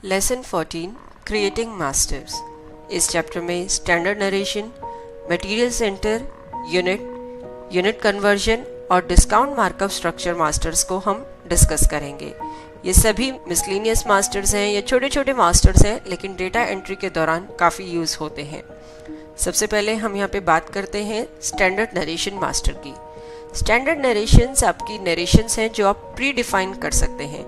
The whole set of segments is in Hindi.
Lesson 14 creating masters. इस चैप्टर में standard narration, material centre, unit conversion और डिस्काउंट मार्कअप स्ट्रक्चर मास्टर्स को हम डिस्कस करेंगे। ये सभी मिसलेनियस मास्टर्स हैं या छोटे छोटे मास्टर्स हैं, लेकिन डेटा एंट्री के दौरान काफ़ी यूज़ होते हैं। सबसे पहले हम यहाँ पे बात करते हैं स्टैंडर्ड नरेशन मास्टर की। स्टैंडर्ड नरेशंस आपकी नरेशंस हैं जो आप प्री डिफाइन कर सकते हैं,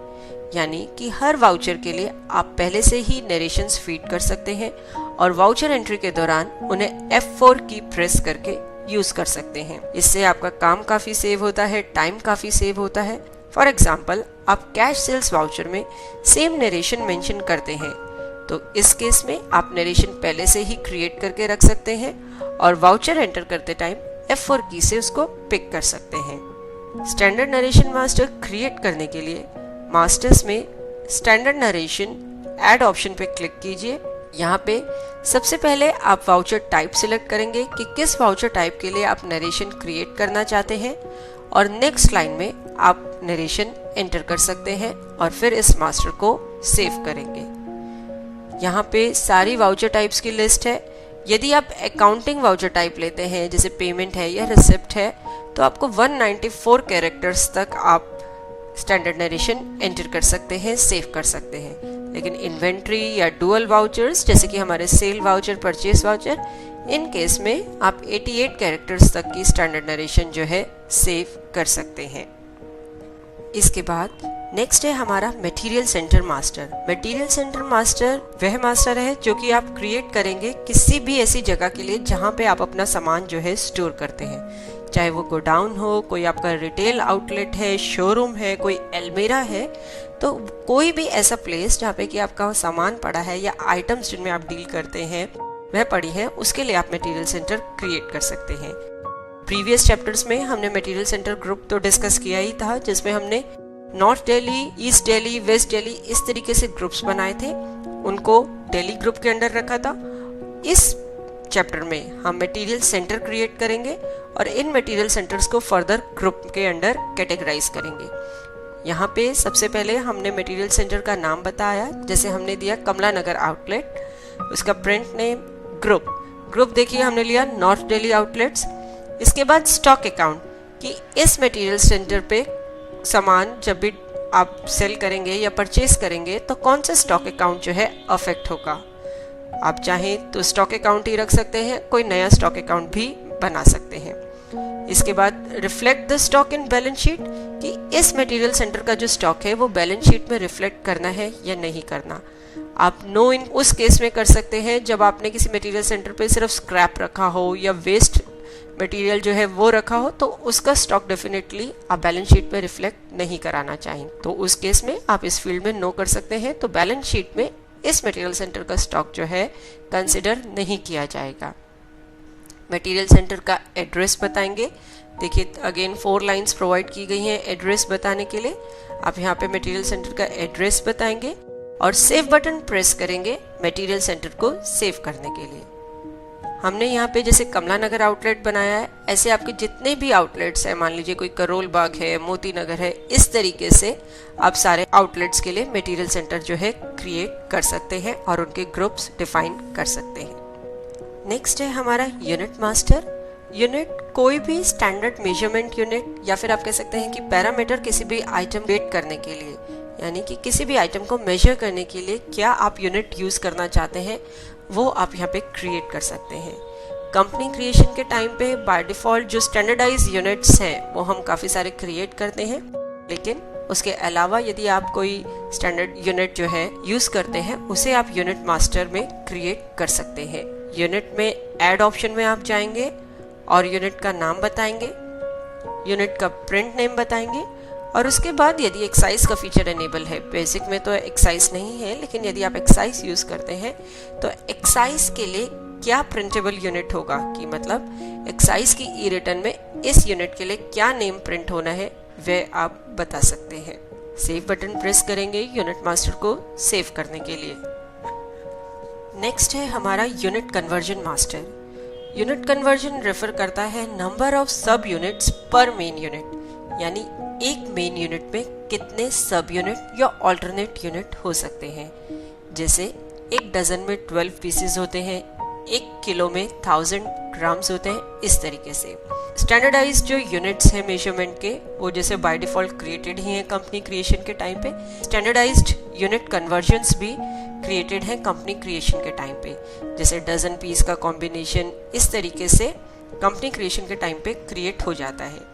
यानी कि हर वाउचर के लिए आप पहले से ही नरेशंस फीड कर सकते हैं और वाउचर एंट्री के दौरान उन्हें F4 की प्रेस करके यूज कर सकते हैं। इससे आपका काम काफी सेव होता है, टाइम काफी सेव होता है। फॉर एग्जाम्पल, आप कैश सेल्स वाउचर में सेम नरेशन मेंशन करते हैं, तो इस केस में आप नरेशन पहले से ही क्रिएट करके रख सकते हैं और वाउचर एंटर करते टाइम F4 की से उसको पिक कर सकते हैं। स्टैंडर्ड नरेशन मास्टर क्रिएट करने के लिए मास्टर्स में स्टैंडर्ड नरेशन ऐड ऑप्शन पे क्लिक कीजिए। यहाँ पे सबसे पहले आप वाउचर टाइप सिलेक्ट करेंगे कि किस वाउचर टाइप के लिए आप नरेशन क्रिएट करना चाहते हैं और नेक्स्ट लाइन में आप नरेशन एंटर कर सकते हैं और फिर इस मास्टर को सेव करेंगे। यहाँ पे सारी वाउचर टाइप्स की लिस्ट है। यदि आप अकाउंटिंग वाउचर टाइप लेते हैं, जैसे पेमेंट है या रिसिप्ट है, तो आपको 194 कैरेक्टर्स तक आप स्टैंडर्ड नरेशन एंटर कर सकते हैं, सेव कर सकते हैं। लेकिन इन्वेंट्री या डुअल वाउचर्स, जैसे कि हमारे cell voucher, purchase voucher, in case में आप 88 कैरेक्टर्स तक की स्टैंडर्ड नरेशन जो है सेव कर सकते हैं। इसके बाद नेक्स्ट है हमारा material centre master. Material centre master वह मास्टर है जो कि आप क्रिएट करेंगे किसी भी ऐसी जगह के लिए जहां पे आप अपना सामान जो है स्टोर करते हैं, चाहे वो गोडाउन हो, कोई आपका रिटेल आउटलेट है, शोरूम है, कोई अलमीरा है, तो कोई भी ऐसा प्लेस जहाँ पे कि आपका सामान पड़ा है या आइटम्स जिनमें आप डील करते हैं वह पड़ी है, उसके लिए आप मटेरियल सेंटर क्रिएट कर सकते हैं। प्रीवियस चैप्टर्स में हमने मटेरियल सेंटर ग्रुप तो डिस्कस किया ही था, जिसमें हमने north Delhi, east Delhi, west Delhi इस तरीके से ग्रुप्स बनाए थे, उनको दिल्ली ग्रुप के अंडर रखा था। इस चैप्टर में हम मटेरियल सेंटर क्रिएट करेंगे और इन मटेरियल सेंटर्स को फर्दर ग्रुप के अंडर कैटेगराइज करेंगे। यहाँ पे सबसे पहले हमने मटेरियल सेंटर का नाम बताया, जैसे हमने दिया कमला नगर आउटलेट, उसका प्रिंट नेम ग्रुप देखिए हमने लिया नॉर्थ दिल्ली आउटलेट्स। इसके बाद स्टॉक अकाउंट कि इस मटेरियल सेंटर पे सामान जब भी आप सेल करेंगे या परचेज करेंगे तो कौन सा स्टॉक अकाउंट जो है अफेक्ट होगा। आप चाहें तो स्टॉक अकाउंट ही रख सकते हैं, कोई नया स्टॉक अकाउंट भी बना सकते हैं। इसके बाद reflect the stock in balance sheet कि इस मटेरियल सेंटर का जो स्टॉक है वो बैलेंस शीट में रिफ्लेक्ट करना है या नहीं करना। आप नो इन उस केस में कर सकते हैं जब आपने किसी मटेरियल सेंटर पे सिर्फ स्क्रैप रखा हो या वेस्ट मटेरियल जो है वो रखा हो, तो उसका स्टॉक डेफिनेटली आप बैलेंस शीट में रिफ्लेक्ट नहीं कराना चाहें, तो उस केस में आप इस फील्ड में नो कर सकते हैं। तो बैलेंस शीट में इस मटेरियल सेंटर का स्टॉक जो है कंसिडर नहीं किया जाएगा। मटेरियल सेंटर का एड्रेस बताएंगे। देखिए अगेन 4 लाइंस प्रोवाइड की गई हैं एड्रेस बताने के लिए। आप यहाँ पे मटेरियल सेंटर का एड्रेस बताएंगे और सेव बटन प्रेस करेंगे मटेरियल सेंटर को सेव करने के लिए। हमने यहाँ पे जैसे कमला नगर आउटलेट बनाया है, ऐसे आपके जितने भी आउटलेट्स हैं, मान लीजिए कोई करोल बाग है, मोती नगर है, इस तरीके से आप सारे आउटलेट्स के लिए मटेरियल सेंटर जो है क्रिएट कर सकते हैं और उनके ग्रुप्स डिफाइन कर सकते हैं। नेक्स्ट है हमारा यूनिट मास्टर। यूनिट कोई भी स्टैंडर्ड मेजरमेंट यूनिट या फिर आप कह सकते हैं कि पैरामीटर किसी भी आइटम रेट करने के लिए, यानी कि किसी भी आइटम को मेजर करने के लिए क्या आप यूनिट यूज करना चाहते हैं वो आप यहाँ पे क्रिएट कर सकते हैं। कंपनी क्रिएशन के टाइम पे बाय डिफॉल्ट जो स्टैंडर्डाइज यूनिट्स हैं वो हम काफ़ी सारे क्रिएट करते हैं, लेकिन उसके अलावा यदि आप कोई स्टैंडर्ड यूनिट जो है यूज़ करते हैं उसे आप यूनिट मास्टर में क्रिएट कर सकते हैं। यूनिट में ऐड ऑप्शन में आप जाएंगे और यूनिट का नाम बताएंगे, यूनिट का प्रिंट नेम बताएंगे और उसके बाद यदि एक्साइज का फीचर एनेबल है, बेसिक में तो एक्साइज नहीं है, लेकिन यदि आप एक्साइज यूज करते हैं तो एक्साइज के लिए क्या प्रिंटेबल यूनिट होगा, कि मतलब एक्साइज की ई रिटर्न में इस यूनिट के लिए क्या नेम प्रिंट होना है वह आप बता सकते हैं। सेव बटन प्रेस करेंगे यूनिट मास्टर को सेव करने के लिए। नेक्स्ट है हमारा unit conversion master. Unit conversion refer करता है नंबर ऑफ सब यूनिट्स पर मेन यूनिट, यानी एक मेन यूनिट में कितने सब यूनिट या ऑल्टरनेट यूनिट हो सकते हैं। जैसे एक डजन में 12 पीसेस होते हैं, 1 किलो में 1000 ग्राम्स होते हैं, इस तरीके से। स्टैंडर्डाइज्ड जो यूनिट्स हैं मेजरमेंट के, वो जैसे बाय डिफॉल्ट क्रिएटेड ही हैं कंपनी क्रिएशन के टाइम पे, स्टैंडर्डाइज्ड यूनिट कन्वर्जन्स भी क्रिएटेड हैं कंपनी क्रिएशन के टाइम पे, जैसे डजन पीस का कॉम्बिनेशन, इस तरीके से कंपनी क्रिएशन के टाइम पे क्रिएट हो जाता है।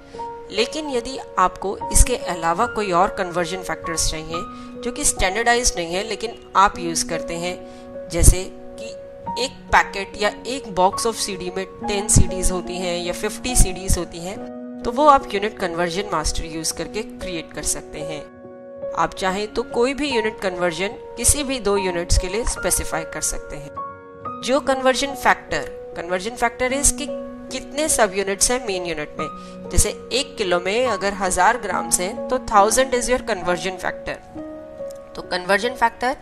लेकिन यदि आपको इसके अलावा कोई और कन्वर्जन फैक्टर्स चाहिए जो कि स्टैंडर्डाइज्ड नहीं है लेकिन आप यूज़ करते हैं, जैसे कि एक पैकेट या एक बॉक्स ऑफ सीडी में 10 सीडीज होती हैं या 50 सीडीज होती हैं, तो वो आप यूनिट कन्वर्जन मास्टर यूज़ करके क्रिएट कर सकते हैं। आप चाहें तो कोई भी यूनिट कन्वर्जन किसी भी 2 यूनिट्स के लिए स्पेसिफाई कर सकते हैं। जो कन्वर्जन फैक्टर इज कि कितने सब यूनिट्स हैं मेन यूनिट में, जैसे 1 किलो में अगर 1000 ग्राम्स हैं तो 1000 इज योर कन्वर्जन फैक्टर। तो कन्वर्जन फैक्टर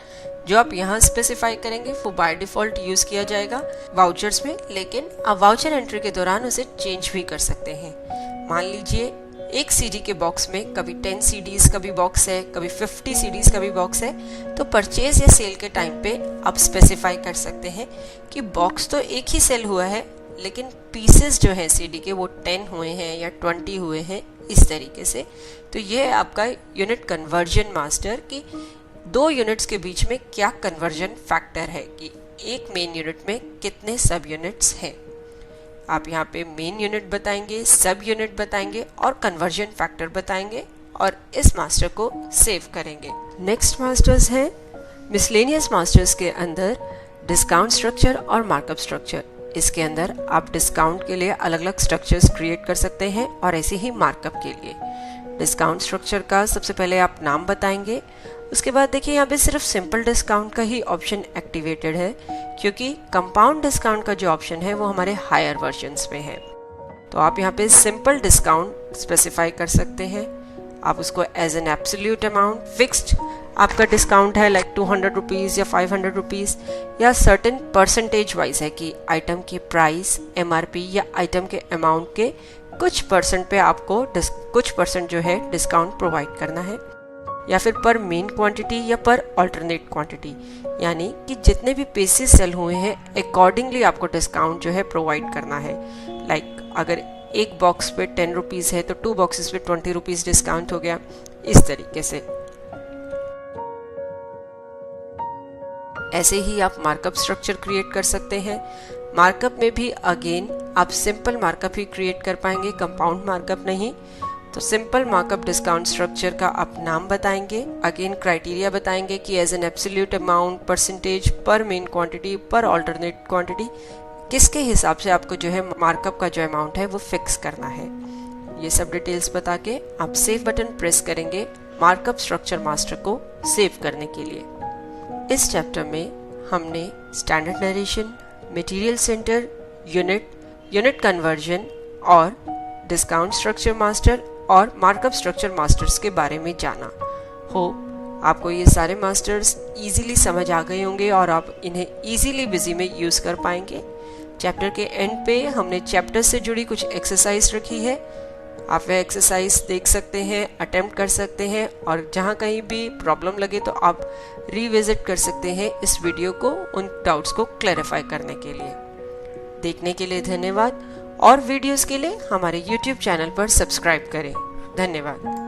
जो आप यहाँ स्पेसिफाई करेंगे वो बाय डिफॉल्ट यूज किया जाएगा वाउचर्स में, लेकिन आप वाउचर एंट्री के दौरान उसे चेंज भी कर सकते हैं। मान लीजिए एक सीडी के बॉक्स में कभी 10 सीडीज का भी बॉक्स है, कभी 50 सीडीज का भी बॉक्स है, तो परचेज या सेल के टाइम पे आप स्पेसिफाई कर सकते हैं कि बॉक्स तो एक ही सेल हुआ है लेकिन पीसेस जो हैं सीडी के वो 10 हुए हैं या 20 हुए हैं, इस तरीके से। तो ये है आपका यूनिट कन्वर्जन मास्टर कि 2 यूनिट्स के बीच में क्या कन्वर्जन फैक्टर है, कि एक मेन यूनिट में कितने सब यूनिट्स हैं। आप यहाँ पे मेन यूनिट बताएंगे, सब यूनिट बताएंगे और कन्वर्जन फैक्टर बताएंगे और इस मास्टर को सेव करेंगे। नेक्स्ट मास्टर्स है मिसलेनियस मास्टर्स के अंदर डिस्काउंट स्ट्रक्चर और मार्कअप स्ट्रक्चर। इसके अंदर आप डिस्काउंट के लिए अलग अलग स्ट्रक्चर्स क्रिएट कर सकते हैं और ऐसे ही मार्कअप के लिए। डिस्काउंट स्ट्रक्चर का सबसे पहले आप नाम बताएंगे, उसके बाद देखिए यहाँ पे सिर्फ सिंपल डिस्काउंट का ही ऑप्शन एक्टिवेटेड है, क्योंकि कंपाउंड डिस्काउंट का जो ऑप्शन है वो हमारे हायर वर्जन्स में है। तो आप यहाँ पे सिंपल डिस्काउंट स्पेसिफाई कर सकते हैं। आप उसको as an absolute amount fixed आपका डिस्काउंट है लाइक 200 रुपीज़ या 500 रुपीज़, या सर्टेन परसेंटेज वाइज है कि आइटम की प्राइस, MRP या आइटम के अमाउंट के कुछ परसेंट पे आपको कुछ परसेंट जो है डिस्काउंट प्रोवाइड करना है, या फिर पर मेन क्वांटिटी या पर अल्टरनेट क्वांटिटी, यानी कि जितने भी पीसेस सेल हुए हैं अकॉर्डिंगली आपको डिस्काउंट जो है प्रोवाइड करना है। लाइक अगर एक बॉक्स पे 10 रुपीज़ है तो 2 बॉक्सेस पे 20 रुपीज़ डिस्काउंट हो गया, इस तरीके से। ऐसे ही आप मार्कअप स्ट्रक्चर क्रिएट कर सकते हैं। मार्कअप में भी अगेन आप सिंपल मार्कअप ही क्रिएट कर पाएंगे, कंपाउंड मार्कअप नहीं। तो सिंपल मार्कअप डिस्काउंट स्ट्रक्चर का आप नाम बताएंगे, अगेन क्राइटेरिया बताएंगे कि as an absolute amount, percentage, पर मेन क्वांटिटी, पर अल्टरनेट क्वांटिटी, किसके हिसाब से आपको जो है मार्कअप का जो अमाउंट है वो फिक्स करना है। ये सब डिटेल्स बता के आप सेव बटन प्रेस करेंगे मार्कअप स्ट्रक्चर मास्टर को सेव करने के लिए। इस चैप्टर में हमने standard narration, material centre, unit conversion और डिस्काउंट स्ट्रक्चर मास्टर और मार्कअप स्ट्रक्चर मास्टर्स के बारे में जाना। होप आपको ये सारे मास्टर्स इजीली समझ आ गए होंगे और आप इन्हें इजीली बिजी में यूज़ कर पाएंगे। चैप्टर के एंड पे हमने चैप्टर से जुड़ी कुछ एक्सरसाइज रखी है, आप वह एक्सरसाइज देख सकते हैं, अटेम्प्ट कर सकते हैं, और जहाँ कहीं भी प्रॉब्लम लगे तो आप रिविजिट कर सकते हैं इस वीडियो को उन डाउट्स को क्लैरिफाई करने के लिए। देखने के लिए धन्यवाद, और वीडियोस के लिए हमारे YouTube चैनल पर सब्सक्राइब करें। धन्यवाद।